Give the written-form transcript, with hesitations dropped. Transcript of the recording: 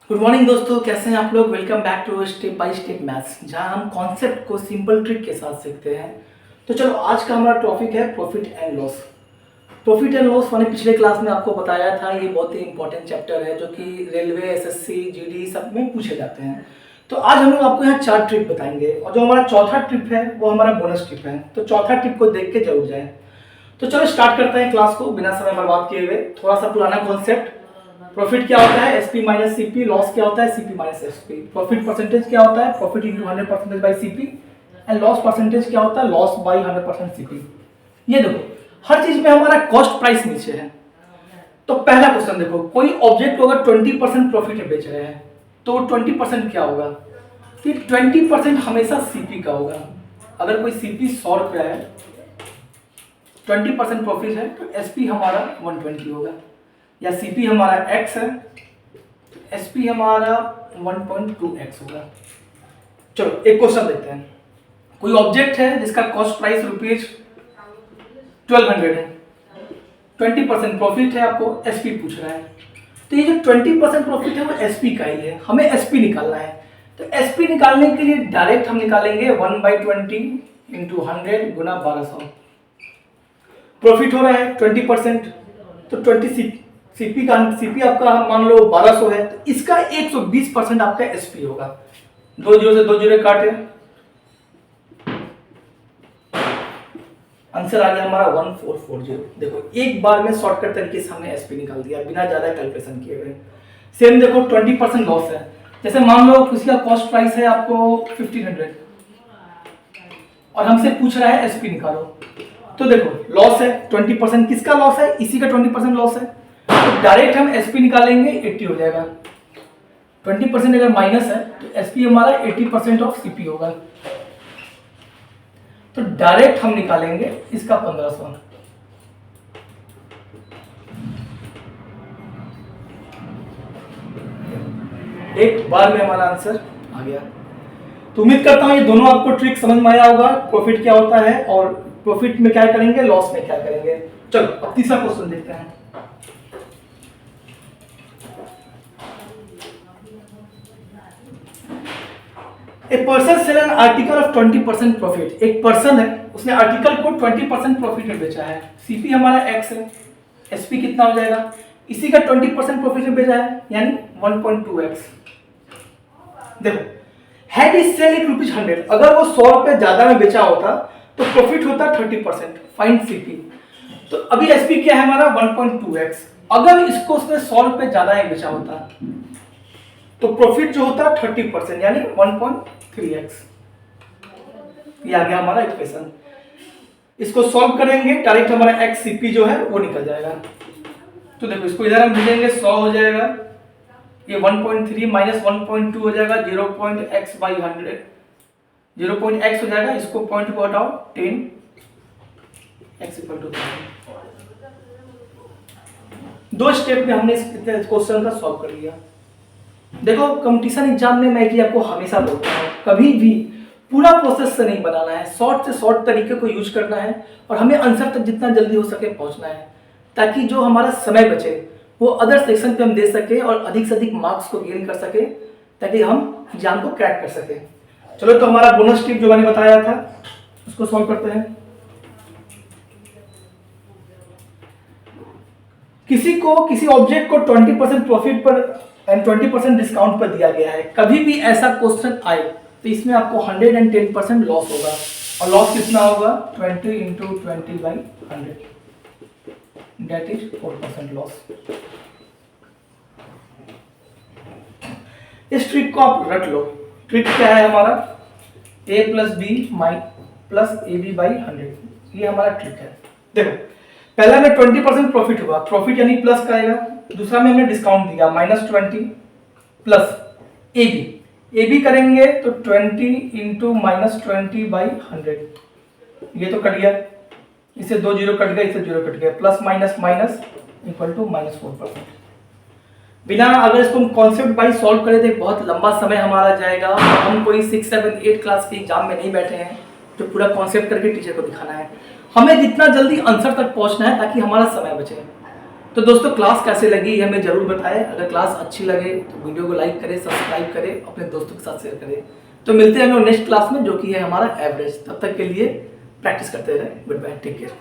Good morning दोस्तों, कैसे हैं आप लोग। Welcome back to step by step maths, जहां हम कॉन्सेप्ट को सिंपल ट्रिक के साथ सीखते हैं। तो चलो, आज का हमारा टॉपिक है profit and loss. Profit and loss मैंने पिछले क्लास में आपको बताया था, ये बहुत ही इंपॉर्टेंट चैप्टर है जो कि रेलवे, एसएससी, जीडी सब में पूछे जाते हैं। तो आज हम लोग आपको यहाँ 4 ट्रिक बताएंगे, और जो हमारा चौथा ट्रिप है वो हमारा बोनस ट्रिप है। तो चौथा ट्रिप को देख के जरूर जाए। तो चलो स्टार्ट करते हैं क्लास को बिना समय बर्बाद किए हुए। थोड़ा सा पुराना कॉन्सेप्ट, प्रॉफिट क्या होता है, एसपी माइनस सीपी। लॉस क्या होता है, CP minus SP. Profit percentage क्या होता है, profit into 100% by CP. And loss percentage क्या होता है, लॉस बाई 100% सीपी। ये देखो, हर चीज में हमारा कॉस्ट प्राइस नीचे है। तो पहला क्वेश्चन देखो, कोई ऑब्जेक्ट को अगर 20% प्रॉफिट में बेच रहे हैं तो 20% क्या होगा कि 20% हमेशा सीपी का होगा। अगर कोई सीपी 100 रुपया है, 20% प्रॉफिट है, तो एसपी हमारा 120 होगा। या सीपी हमारा x है, एसपी हमारा 1.2x होगा। चलो एक क्वेश्चन देखते हैं। कोई ऑब्जेक्ट है जिसका कॉस्ट प्राइस रुपीज 1200 है, 20% प्रॉफिट है, आपको एसपी पूछ रहा है। तो ये जो 20% प्रॉफिट है वो एसपी का ही है, हमें एसपी निकालना है। तो एसपी निकालने के लिए डायरेक्ट हम निकालेंगे 1/20 इंटू 100 गुना 1200। प्रॉफिट हो रहा है 20%, तो 20 सीपी आपका मान लो 1200 है, तो इसका 120% आपका एसपी होगा। 2 जीरो से 2 जीरो काटे, आंसर आ गया हमारा 1440। देखो, एक बार में शॉर्टकट तरीके से हमने एसपी निकाल दिया बिना ज्यादा कैलकुलेशन किए हुए। सेम देखो, 20% लॉस है। जैसे मान लो किसी का कॉस्ट प्राइस है आपको 1500 और हमसे पूछ रहा है एसपी निकालो। तो देखो, लॉस है 20%, किसका लॉस है, इसी का 20% लॉस है। तो डायरेक्ट हम एसपी निकालेंगे, 80 हो जाएगा। 20% अगर माइनस है तो एसपी हमारा 80% ऑफ सीपी होगा। तो डायरेक्ट हम निकालेंगे इसका 1500। एक बार में हमारा आंसर आ गया। तो उम्मीद करता हूं ये दोनों आपको ट्रिक समझ में आया होगा। प्रॉफिट क्या होता है और प्रॉफिट में क्या करेंगे, लॉस में क्या करेंगे। चलो अब तीसरा क्वेश्चन देखते हैं। A person sell an article of 20% profit. एक पर्सन है, उसने आर्टिकल को 20% प्रॉफिट में बेचा है। सीपी हमारा एक्स है, एसपी कितना हो जाएगा, इसी का 20% प्रॉफिट में बेचा है, यानी 1.2x। देखो, had he sell it rupees 100, अगर वो 100 रुपए ज्यादा में बेचा होता तो प्रॉफिट होता 30%। Find CP. तो अभी एसपी क्या है हमारा 1.2x। अगर इसको उसने 100 रुपए ज्यादा में बेचा होता तो प्रॉफिट जो होता 30%, यानी 1.3x। ये आ गया हमारा इक्वेशन। इसको सॉल्व करेंगे, डायरेक्ट हमारा x cp जो है वो निकल जाएगा। तो देखो, इसको इधर हम भेजेंगे, 100 हो जाएगा, ये 1.3 माइनस 1.2 हो जाएगा, 0.x/100, 0.x हो जाएगा। इसको पॉइंट को हटाओ, 10 x = 10। दो स्टेप में हमने इस क्वेश्चन का सॉल्व कर लिया। देखो, कंपटीशन एग्जाम में मैं कि आपको हमेशा बोलता हूँ, कभी भी पूरा प्रोसेस से नहीं बनाना है, शॉर्ट से शॉर्ट तरीके को यूज करना है और हमें आंसर तक जितना जल्दी हो सके पहुंचना है, ताकि जो हमारा समय बचे वो अदर सेक्शन पे हम दे सके और अधिक से अधिक मार्क्स को गेन कर सके, ताकि हम एग्जाम को क्रैक कर सके। चलो, तो हमारा बोनस टिप जो मैंने बताया था उसको सॉल्व करते हैं। किसी ऑब्जेक्ट को 20% प्रॉफिट पर एंड 20% डिस्काउंट पर दिया गया है। कभी भी ऐसा क्वेश्चन आए तो इसमें आपको 110% लॉस होगा, और लॉस कितना होगा, 20 इंटू 20/100, दैट इज 4% लॉस। इस ट्रिक को आप रट लो। ट्रिक क्या है हमारा, a + b + ab/100, ये हमारा ट्रिक है। देखो, पहला में 20% प्रॉफिट हुआ, प्रॉफिट यानी प्लस का आएगा। दूसरा में हमने डिस्काउंट दिया -20 प्लस AB करेंगे तो 20 इंटू -20/100, ये तो कट गया, इससे 2 जीरो कट गया, इससे 0 कट गया, plus minus minus equal to -4%। बिना अगर इसको कॉन्सेप्ट वाइज सॉल्व करें तो बहुत लंबा समय हमारा जाएगा। हम कोई 6, 7, 8 क्लास के एग्जाम में नहीं बैठे हैं जो पूरा कॉन्सेप्ट करके टीचर को दिखाना है। हमें जितना जल्दी आंसर तक पहुंचना है ताकि हमारा समय बचे। तो दोस्तों क्लास कैसे लगी हमें जरूर बताएं। अगर क्लास अच्छी लगे तो वीडियो को लाइक करें, सब्सक्राइब करें, अपने दोस्तों के साथ शेयर करें। तो मिलते हैं हम लोग नेक्स्ट क्लास में, जो कि है हमारा एवरेज। तब तक के लिए प्रैक्टिस करते रहें। Goodbye, take care.